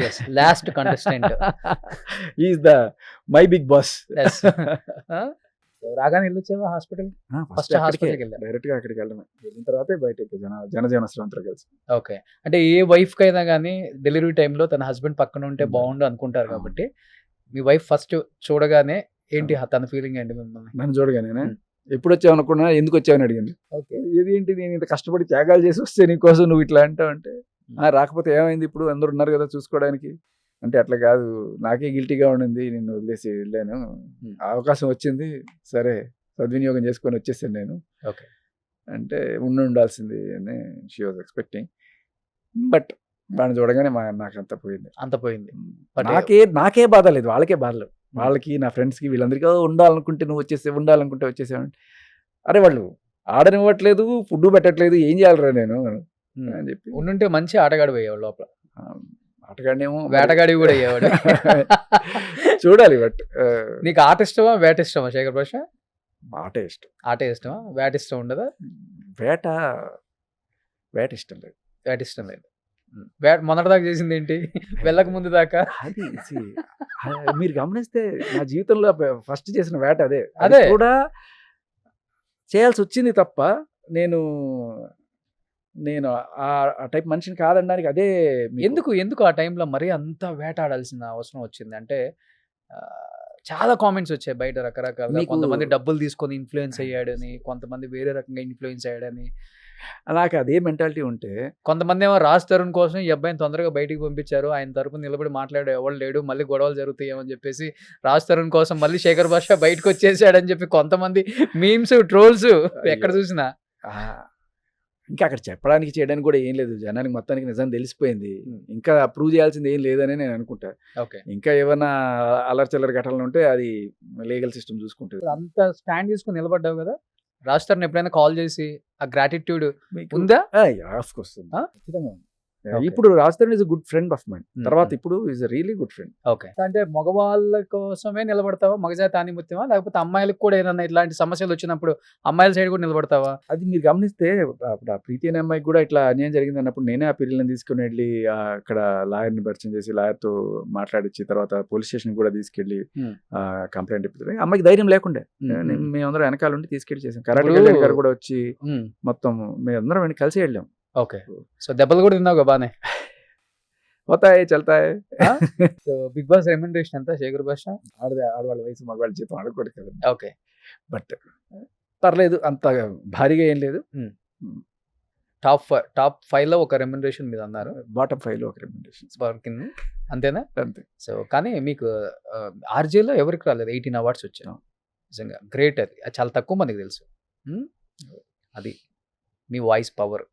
Yes last contestant. Is the my Bigg Boss. Yes. రాగానే వెళ్ళొచ్చావా hospital? First హాస్పిటల్కి వెళ్ళా. డైరెక్ట్ గా అక్కడికి వెళ్ళడమే, వెళ్ళిన తర్వాతే బయటకి జనజీవన శ్రవంతిలో కలిసి. ఓకే. అంటే ఏ వైఫ్ కైనా కానీ డెలివరీ టైంలో తన హస్బెండ్ పక్కన ఉంటే బాగుండు అనుకుంటారు కాబట్టి మీ వైఫ్ ఫస్ట్ చూడగానే ఏంటి తన ఫీలింగ్ ఏంటి మిమ్మల్ని? నన్ను చూడగానే ఎప్పుడు వచ్చావు అనుకున్నా, ఎందుకు వచ్చావని అడిగింది. ఓకే. ఏంటి నేను ఇంత కష్టపడి త్యాగాలు చేసి వస్తే నీకోసం నువ్వు ఇట్లా అంటావు అంటే, రాకపోతే ఏమైంది, ఇప్పుడు అందరు ఉన్నారు కదా చూసుకోవడానికి అంటే, అట్లా కాదు నాకే గిల్టీగా ఉండింది, నిన్ను వదిలేసి వెళ్ళాను, అవకాశం వచ్చింది, సరే సద్వినియోగం చేసుకొని వచ్చేసాను నేను. ఓకే. అంటే ఉండాల్సింది అని షీ వాజ్ ఎక్స్పెక్టింగ్. బట్ వాడిని చూడగానే నాకు అంత పోయింది. అంత పోయింది. నాకే బాధ లేదు, వాళ్ళకే బాధలు. వాళ్ళకి, నా ఫ్రెండ్స్కి, వీళ్ళందరికీ ఉండాలనుకుంటే నువ్వు వచ్చేసావు, ఉండాలనుకుంటే వచ్చేసావు. అరే వాళ్ళు ఆడనివ్వట్లేదు, ఫుడ్ పెట్టట్లేదు, ఏం చేయాలరా నేను అని చెప్పి. ఉండుంటే మంచి ఆటగాడు పోయేవాడు లోపల. ఆటగాడేమో, వేటగాడి కూడా అయ్యేవాడు. చూడాలి. బట్ నీకు ఆట ఇష్టమా వేట ఇష్టమా శేఖర్ భాష? ఆటే ఇష్టం. ఆటే ఇష్టమా? వేట ఇష్టం ఉండదా? వేట ఇష్టం లేదు. వేట ఇష్టం లేదు. మొన్నటిదాకా చేసింది ఏంటి వెళ్ళక ముందు దాకా? అది మీరు గమనిస్తే నా జీవితంలో ఫస్ట్ చేసిన వేట అదే. అదే కూడా చేయాల్సి వచ్చింది తప్ప నేను ఆ టైప్ మనిషిని కాదనడానికి. అదే ఎందుకు ఆ టైంలో మరీ అంత వేట ఆడాల్సిన అవసరం వచ్చింది అంటే, చాలా కామెంట్స్ వచ్చాయి బయట రకరకాల. కొంతమంది డబ్బులు తీసుకొని ఇన్ఫ్లుయెన్స్ అయ్యాడని, కొంతమంది వేరే రకంగా ఇన్ఫ్లుయెన్స్ అయ్యాడని. నాకు అదే మెంటాలిటీ ఉంటే, కొంతమంది ఏమో రాజ్ తరుణ్ కోసం ఈ అబ్బాయిని తొందరగా బయటికి పంపించారు, ఆయన తరపున నిలబడి మాట్లాడే ఎవరు లేడు, మళ్ళీ గొడవలు జరుగుతాయేమని చెప్పేసి రాజ్ తరుణ్ కోసం మళ్ళీ శేఖర్ భాష బయటకు వచ్చేసాడని చెప్పి కొంతమంది మీమ్స్, ట్రోల్స్ ఎక్కడ చూసినా. ఇంకా అక్కడ చెప్పడానికి చేయడానికి కూడా ఏం లేదు, జనానికి మొత్తానికి నిజం తెలిసిపోయింది. ఇంకా ప్రూవ్ చేయాల్సింది ఏం లేదని నేను అనుకుంటా. ఓకే. ఇంకా ఏమైనా అల్లరి ఘటనలు ఉంటే అది లీగల్ సిస్టమ్ చూసుకుంటుంది. అంత స్టాండ్ తీసుకుని నిలబడ్డావు కదా, రాజ్ తరుణ్ ఎప్పుడైనా కాల్ చేసి ఆ గ్రాటిట్యూడ్ ఉందా? ఆఫ్ కోర్స్ ఖచ్చితంగా. ఇప్పుడు Raj Tarun is good friend of mind. తర్వాత ఇప్పుడు is really good friend. Okay. అంటే మగవాళ్ళ కోసమే నిలబడతావా, మగజాతి ఆధిపత్యమా, లేకపోతే అమ్మాయిలకు కూడా ఏదైనా ఇట్లాంటి సమస్యలు వచ్చినప్పుడు అమ్మాయిల సైడ్ కూడా నిలబడతావా? అది మీరు గమనిస్తే అప్పుడు ఆ ప్రీతి అనే అమ్మాయికి కూడా ఇట్లా అన్యాయం జరిగింది అన్నప్పుడు నేనే ఆ పిల్లల్ని తీసుకుని వెళ్ళి అక్కడ లాయర్ని పరిచయం చేసి లాయర్తో మాట్లాడించి తర్వాత పోలీస్ స్టేషన్ కూడా తీసుకెళ్లి కంప్లైంట్ ఇప్పించారు. అమ్మాయికి ధైర్యం లేకుండే, మేమందరం వెనకాల ఉండి తీసుకెళ్లి చేసాం. కరాటే గారు కూడా వచ్చి మొత్తం మేమందరం వెళ్ళి కలిసి వెళ్ళాం. ఓకే. సో దెబ్బలు కూడా తిన్నావు బానే? పోతాయి చల్తాయి. సో బిగ్ బాస్ రెమ్యునరేషన్ ఎంత శేఖర్ భాష? ఆడవాళ్ళ వయసు మగవాళ్ళ జీతం ఆడకూడదు కదా. ఓకే. బట్ పర్లేదు, అంత భారీగా ఏం లేదు. టాప్ 5 లో ఒక రెమ్యునరేషన్ మీద అన్నారు, బాటమ్ 5 లో ఒక రెమ్యునరేషన్ అంతేనా? అంతే. సో కానీ మీకు ఆర్జేలో ఎవరికి రాలేదు, 18 అవార్డ్స్ వచ్చాయి. నిజంగా గ్రేట్. అది చాలా తక్కువ మందికి తెలుసు. అది మీ వాయిస్ పవర్.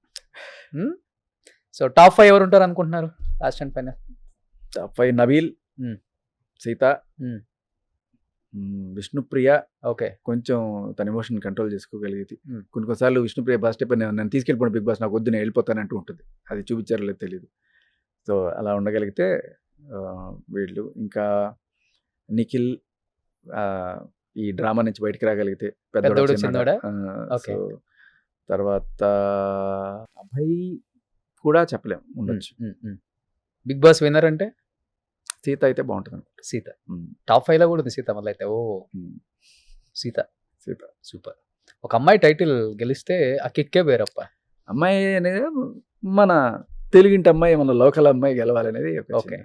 సో టాప్ 5 ఎవరు ఉంటారు అనుకుంటున్నారు లాస్ట్ అండ్ పైన? టాప్ 5 నబీల్, సీత, విష్ణుప్రియ. ఓకే. కొంచెం తన ఎమోషన్ కంట్రోల్ చేసుకోగలిగేది. కొన్నిసార్లు విష్ణుప్రియ బాస్ స్టెప్ నన్ను తీసుకెళ్ళిపోయిన బిగ్ బాస్, నాకు వద్దు నేను వెళ్ళిపోతానంటూ ఉంటుంది. అది చూపించారో లేదు తెలియదు. సో అలా ఉండగలిగితే వీళ్ళు. ఇంకా నిఖిల్ ఈ డ్రామా నుంచి బయటకు రాగలిగితే పెద్దోడు చిన్నోడా. సో తర్వాత అభయ్ కూడా చెప్పలేం, ఉండొచ్చు. బిగ్ బాస్ విన్నర్ అంటే సీత అయితే బాగుంటుంది. సీత టాప్ 5 లో కూడా ఉంది సీత. మళ్ళీ అయితే సీత సూపర్. ఒక అమ్మాయి టైటిల్ గెలిస్తే ఆ కిక్కే వేరప్ప. అమ్మాయి అనేది మన తెలుగింటి అమ్మాయి, మన లోకల్ అమ్మాయి గెలవాలనేది. ఓకే.